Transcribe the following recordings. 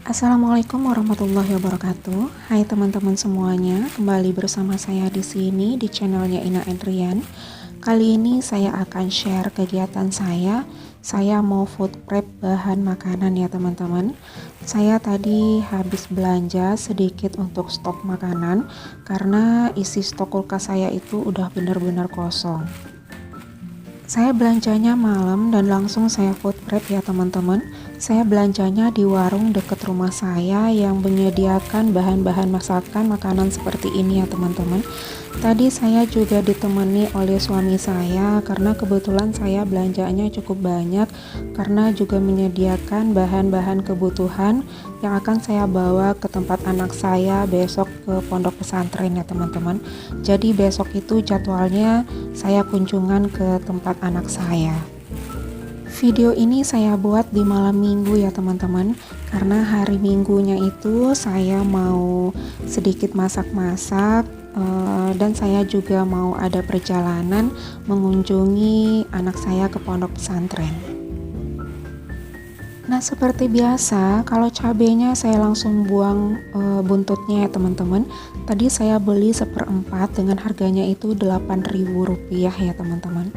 Assalamualaikum warahmatullahi wabarakatuh. Hai teman-teman semuanya, kembali bersama saya di sini di channelnya Ina Adrian. Kali ini saya akan share kegiatan saya. Saya mau food prep bahan makanan ya teman-teman. Saya tadi habis belanja sedikit untuk stok makanan karena isi stok kulkas saya itu udah benar-benar kosong. Saya belanjanya malam dan langsung saya food prep ya teman-teman. Saya belanjanya di warung dekat rumah saya yang menyediakan bahan-bahan masakan makanan seperti ini ya teman-teman. Tadi saya juga ditemani oleh suami saya karena kebetulan saya belanjanya cukup banyak karena juga menyediakan bahan-bahan kebutuhan yang akan saya bawa ke tempat anak saya besok ke pondok pesantren ya teman-teman. Jadi besok itu jadwalnya saya kunjungan ke tempat anak saya. Video ini saya buat di malam minggu ya teman-teman, karena hari minggunya itu saya mau sedikit masak-masak dan saya juga mau ada perjalanan mengunjungi anak saya ke pondok pesantren. Nah seperti biasa, kalau cabenya saya langsung buang buntutnya ya teman-teman. Tadi saya beli 1/4 dengan harganya itu Rp8.000 ya teman-teman.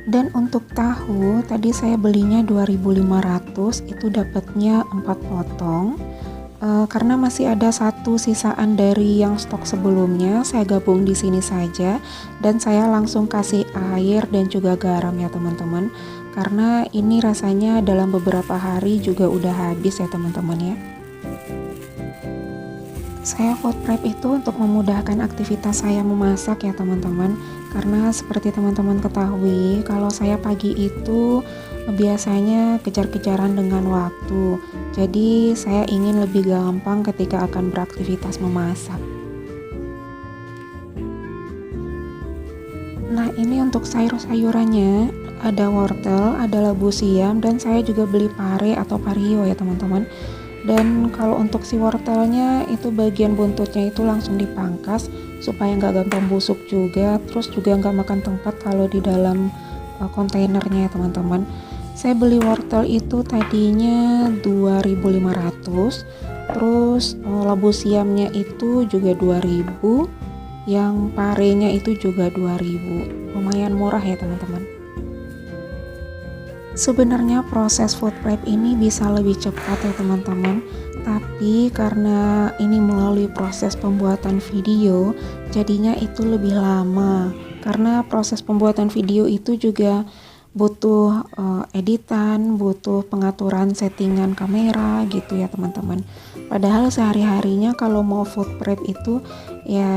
Dan untuk tahu tadi saya belinya 2.500, itu dapatnya 4 potong. Karena masih ada satu sisaan dari yang stok sebelumnya, saya gabung di sini saja dan saya langsung kasih air dan juga garam ya teman-teman. Karena ini rasanya dalam beberapa hari juga udah habis ya teman-teman ya. Saya food prep itu untuk memudahkan aktivitas saya memasak ya teman-teman. Karena seperti teman-teman ketahui, kalau saya pagi itu biasanya kejar-kejaran dengan waktu. Jadi saya ingin lebih gampang ketika akan beraktivitas memasak. Nah ini untuk sayur-sayurannya, ada wortel, ada labu siam, dan saya juga beli pare atau pario ya teman-teman. Dan kalau untuk si wortelnya itu bagian buntutnya itu langsung dipangkas supaya nggak gampang busuk juga, terus juga nggak makan tempat kalau di dalam kontainernya ya teman-teman. Saya beli wortel itu tadinya 2.500, terus labu siamnya itu juga 2.000, yang parenya itu juga 2.000. Lumayan murah ya teman-teman. Sebenarnya proses food prep ini bisa lebih cepat ya teman-teman, tapi karena ini melalui proses pembuatan video, jadinya itu lebih lama. Karena proses pembuatan video itu juga butuh editan, butuh pengaturan settingan kamera gitu ya teman-teman. Padahal sehari-harinya kalau mau food prep itu ya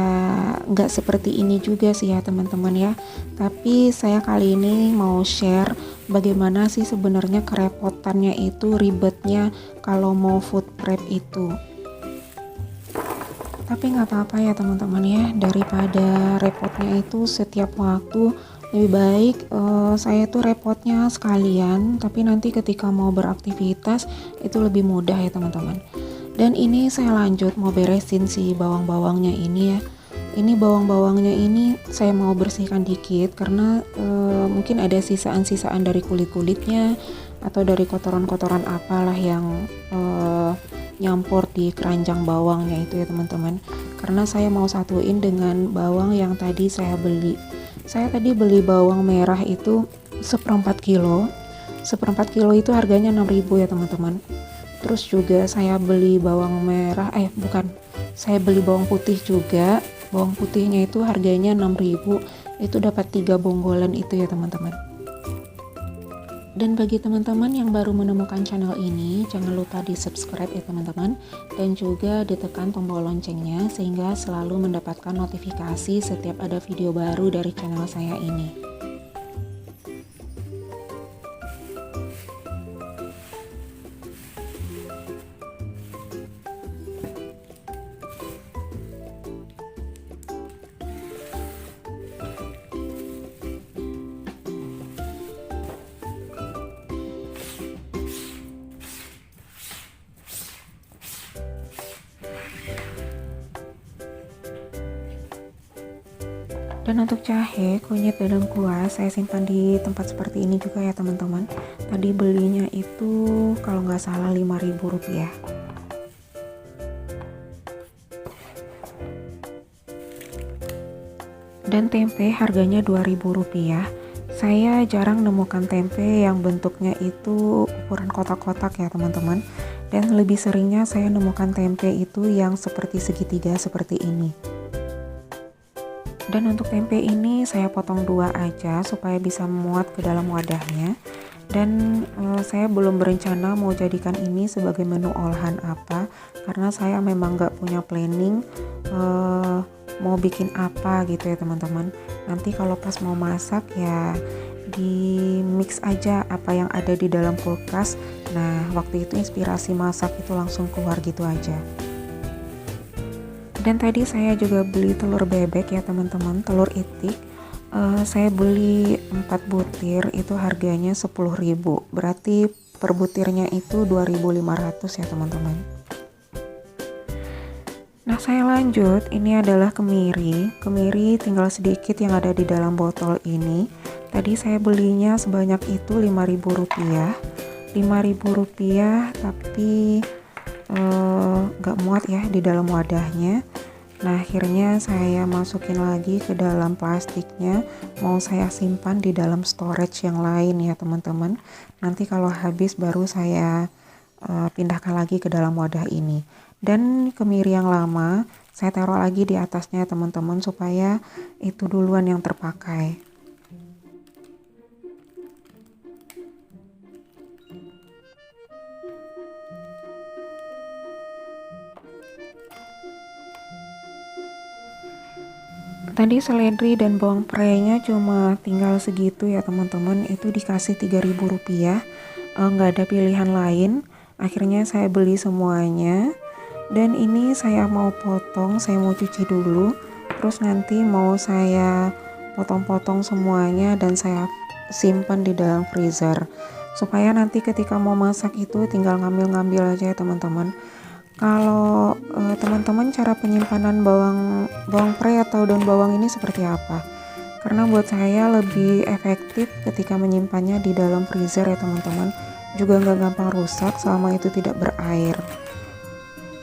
nggak seperti ini juga sih ya teman-teman ya. Tapi saya kali ini mau share bagaimana sih sebenarnya kerepotannya itu, ribetnya kalau mau food prep itu. Tapi nggak apa-apa ya teman-teman ya, daripada repotnya itu setiap waktu, lebih baik saya tuh repotnya sekalian, tapi nanti ketika mau beraktivitas itu lebih mudah ya teman-teman. Dan ini saya lanjut mau beresin si bawang-bawangnya ini ya. Ini bawang-bawangnya ini saya mau bersihkan dikit karena mungkin ada sisaan-sisaan dari kulit-kulitnya atau dari kotoran-kotoran apalah yang nyampur di keranjang bawangnya itu ya teman-teman. Karena saya mau satuin dengan bawang yang tadi saya beli. Saya tadi beli bawang merah itu 1/4 kilo. 1/4 kilo itu harganya 6.000 ya teman-teman. Terus juga saya beli bawang merah, saya beli bawang putih juga. Bawang putihnya itu harganya 6.000, itu dapat 3 bonggolan itu ya teman-teman. Dan bagi teman-teman yang baru menemukan channel ini, jangan lupa di subscribe ya teman-teman, dan juga ditekan tombol loncengnya sehingga selalu mendapatkan notifikasi setiap ada video baru dari channel saya ini. Dan untuk jahe, kunyit, dan lengkuas saya simpan di tempat seperti ini juga ya teman-teman. Tadi belinya itu kalau nggak salah Rp5.000. Dan tempe harganya Rp2.000. Saya jarang nemukan tempe yang bentuknya itu ukuran kotak-kotak ya teman-teman. Dan lebih seringnya saya nemukan tempe itu yang seperti segitiga seperti ini. Dan untuk tempe ini saya potong 2 aja supaya bisa muat ke dalam wadahnya. Dan saya belum berencana mau jadikan ini sebagai menu olahan apa, karena saya memang nggak punya planning mau bikin apa gitu ya teman-teman. Nanti kalau pas mau masak ya di mix aja apa yang ada di dalam kulkas. Nah waktu itu inspirasi masak itu langsung keluar gitu aja. Dan tadi saya juga beli telur bebek ya teman-teman, telur itik. Saya beli 4 butir, itu harganya 10.000. Berarti per butirnya itu 2.500 ya teman-teman. Nah saya lanjut, ini adalah kemiri. Kemiri tinggal sedikit yang ada di dalam botol ini. Tadi saya belinya sebanyak itu Rp5.000. Rp5.000 tapi nggak muat ya di dalam wadahnya. Nah akhirnya saya masukin lagi ke dalam plastiknya, mau saya simpan di dalam storage yang lain ya teman-teman. Nanti kalau habis baru saya pindahkan lagi ke dalam wadah ini. Dan kemiri yang lama saya taruh lagi di atasnya teman-teman supaya itu duluan yang terpakai. Tadi seledri dan bawang prainya cuma tinggal segitu ya teman-teman, itu dikasih Rp3.000. Nggak ada pilihan lain, akhirnya saya beli semuanya. Dan ini saya mau potong, saya mau cuci dulu, terus nanti mau saya potong-potong semuanya dan saya simpan di dalam freezer supaya nanti ketika mau masak itu tinggal ngambil-ngambil aja ya teman-teman. Kalau teman-teman cara penyimpanan bawang prei atau daun bawang ini seperti apa? Karena buat saya lebih efektif ketika menyimpannya di dalam freezer ya teman-teman. Juga nggak gampang rusak selama itu tidak berair.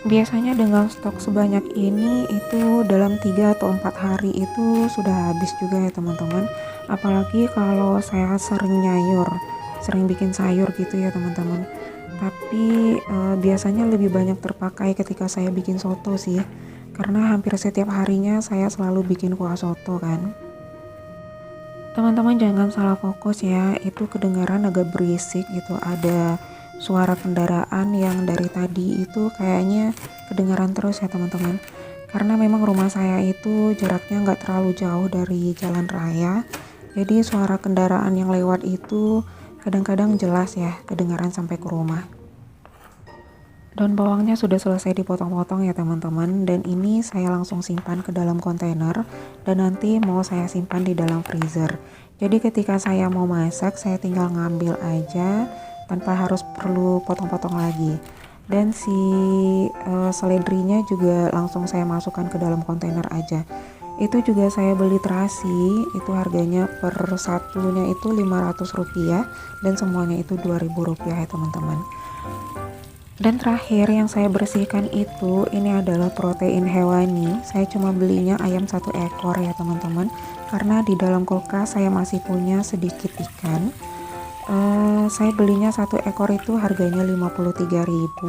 Biasanya dengan stok sebanyak ini itu dalam 3 atau 4 hari itu sudah habis juga ya teman-teman. Apalagi kalau saya sering nyayur, sering bikin sayur gitu ya teman-teman. Tapi biasanya lebih banyak terpakai ketika saya bikin soto sih, karena hampir setiap harinya saya selalu bikin kuah soto kan. Teman-teman jangan salah fokus ya, itu kedengaran agak berisik gitu, ada suara kendaraan yang dari tadi itu kayaknya kedengaran terus ya teman-teman. Karena memang rumah saya itu jaraknya nggak terlalu jauh dari jalan raya, jadi suara kendaraan yang lewat itu kadang-kadang jelas ya kedengaran sampai ke rumah. Daun bawangnya sudah selesai dipotong-potong ya teman-teman, dan ini saya langsung simpan ke dalam kontainer dan nanti mau saya simpan di dalam freezer. Jadi ketika saya mau masak saya tinggal ngambil aja tanpa harus perlu potong-potong lagi. Dan si seledrinya juga langsung saya masukkan ke dalam kontainer aja. Itu juga saya beli terasi, itu harganya per satunya itu Rp500 dan semuanya itu Rp2.000 ya teman-teman. Dan terakhir yang saya bersihkan itu ini adalah protein hewani. Saya cuma belinya ayam 1 ekor ya teman-teman, karena di dalam kulkas saya masih punya sedikit ikan. Saya belinya 1 ekor itu harganya Rp53.000.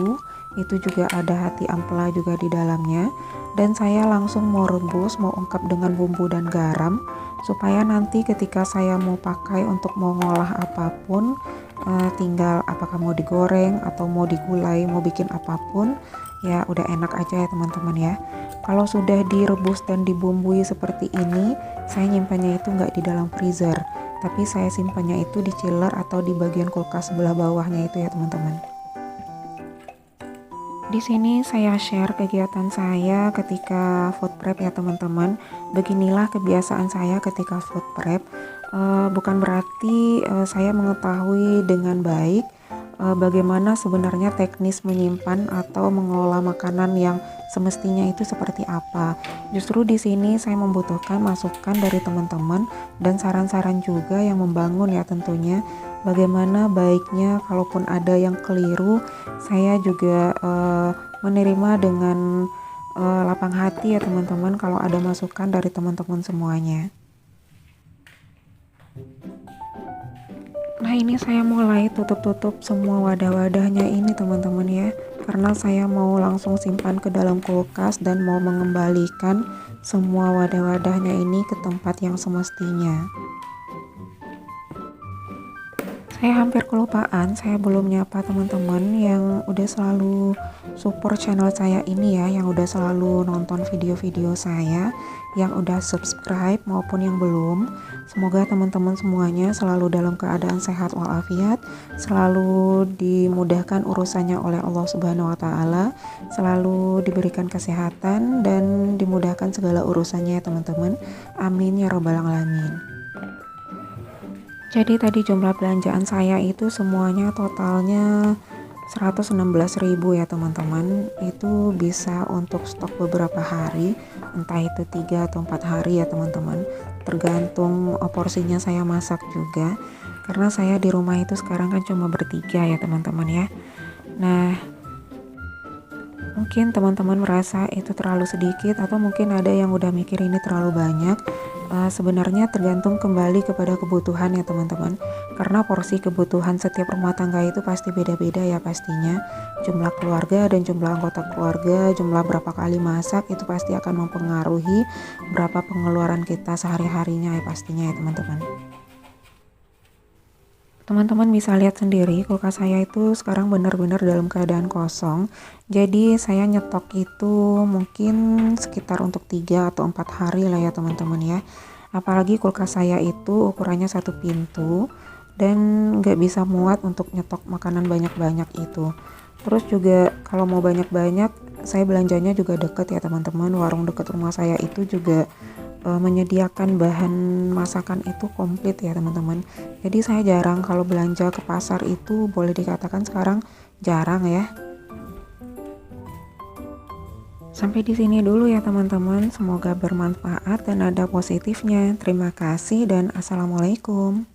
Itu juga ada hati ampela juga di dalamnya. Dan saya langsung mau rebus, mau ungkap dengan bumbu dan garam supaya nanti ketika saya mau pakai untuk mau ngolah apapun, tinggal apakah mau digoreng atau mau digulai, mau bikin apapun ya udah enak aja ya teman-teman ya. Kalau sudah direbus dan dibumbui seperti ini, saya nyimpannya itu nggak di dalam freezer, tapi saya simpannya itu di chiller atau di bagian kulkas sebelah bawahnya itu ya teman-teman. Di sini saya share kegiatan saya ketika food prep ya teman-teman. Beginilah kebiasaan saya ketika food prep. Bukan berarti saya mengetahui dengan baik bagaimana sebenarnya teknis menyimpan atau mengelola makanan yang semestinya itu seperti apa. Justru di sini saya membutuhkan masukan dari teman-teman dan saran-saran juga yang membangun ya tentunya. Bagaimana baiknya kalaupun ada yang keliru, saya juga menerima dengan lapang hati ya teman-teman kalau ada masukan dari teman-teman semuanya. Nah ini saya mulai tutup-tutup semua wadah-wadahnya ini teman-teman ya, karena saya mau langsung simpan ke dalam kulkas dan mau mengembalikan semua wadah-wadahnya ini ke tempat yang semestinya. Saya hampir kelupaan, saya belum nyapa teman-teman yang udah selalu support channel saya ini ya, yang udah selalu nonton video-video saya, yang udah subscribe maupun yang belum. Semoga teman-teman semuanya selalu dalam keadaan sehat walafiat, selalu dimudahkan urusannya oleh Allah Subhanahu wa taala, selalu diberikan kesehatan dan dimudahkan segala urusannya ya teman-teman. Amin ya robbal alamin. Jadi tadi jumlah belanjaan saya itu semuanya totalnya 116.000 ya teman-teman. Itu bisa untuk stok beberapa hari, entah itu 3 atau 4 hari ya teman-teman. Tergantung porsinya saya masak juga. Karena saya di rumah itu sekarang kan cuma bertiga ya teman-teman ya. Nah, mungkin teman-teman merasa itu terlalu sedikit atau mungkin ada yang udah mikir ini terlalu banyak. Sebenarnya tergantung kembali kepada kebutuhan ya teman-teman, karena porsi kebutuhan setiap rumah tangga itu pasti beda-beda ya pastinya. Jumlah keluarga dan jumlah anggota keluarga, jumlah berapa kali masak itu pasti akan mempengaruhi berapa pengeluaran kita sehari-harinya ya pastinya ya teman-teman. Teman-teman bisa lihat sendiri kulkas saya itu sekarang benar-benar dalam keadaan kosong. Jadi saya nyetok itu mungkin sekitar untuk 3 atau 4 hari lah ya teman-teman ya. Apalagi kulkas saya itu ukurannya 1 pintu dan nggak bisa muat untuk nyetok makanan banyak-banyak itu. Terus juga kalau mau banyak-banyak, saya belanjanya juga deket ya teman-teman. Warung deket rumah saya itu juga menyediakan bahan masakan itu komplit ya teman-teman. Jadi saya jarang kalau belanja ke pasar itu, boleh dikatakan sekarang jarang ya. Sampai di sini dulu ya teman-teman. Semoga bermanfaat dan ada positifnya. Terima kasih dan assalamualaikum.